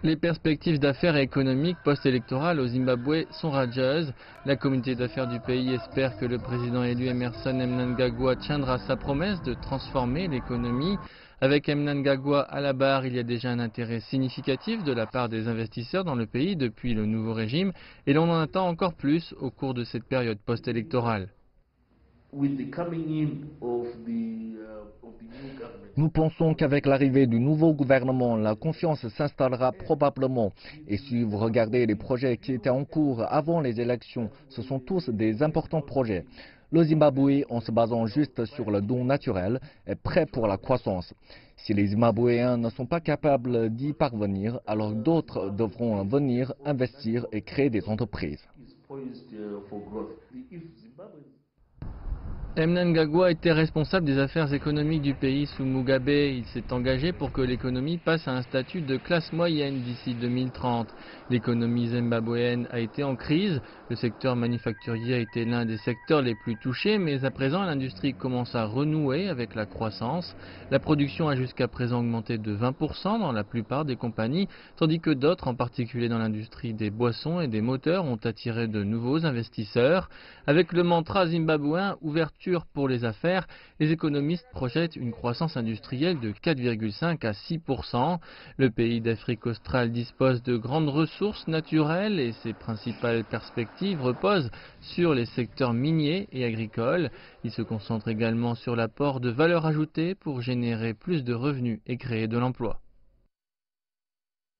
Les perspectives d'affaires économiques post-électorales au Zimbabwe sont rageuses. La communauté d'affaires du pays espère que le président élu Emmerson Mnangagwa tiendra sa promesse de transformer l'économie. Avec Mnangagwa à la barre, il y a déjà un intérêt significatif de la part des investisseurs dans le pays depuis le nouveau régime et l'on en attend encore plus au cours de cette période post-électorale. Nous pensons qu'avec l'arrivée du nouveau gouvernement, la confiance s'installera probablement. Et si vous regardez les projets qui étaient en cours avant les élections, ce sont tous des importants projets. Le Zimbabwe, en se basant juste sur le don naturel, est prêt pour la croissance. Si les Zimbabwéens ne sont pas capables d'y parvenir, alors d'autres devront venir investir et créer des entreprises. Mnangagwa était responsable des affaires économiques du pays sous Mugabe. Il s'est engagé pour que l'économie passe à un statut de classe moyenne d'ici 2030. L'économie zimbabwéenne a été en crise. Le secteur manufacturier a été l'un des secteurs les plus touchés, mais à présent l'industrie commence à renouer avec la croissance. La production a jusqu'à présent augmenté de 20% dans la plupart des compagnies, tandis que d'autres, en particulier dans l'industrie des boissons et des moteurs, ont attiré de nouveaux investisseurs. Avec le mantra zimbabwéen ouverture pour les affaires, les économistes projettent une croissance industrielle de 4,5 à 6%. Le pays d'Afrique australe dispose de grandes ressources naturelles et ses principales perspectives reposent sur les secteurs miniers et agricoles. Il se concentre également sur l'apport de valeur ajoutée pour générer plus de revenus et créer de l'emploi.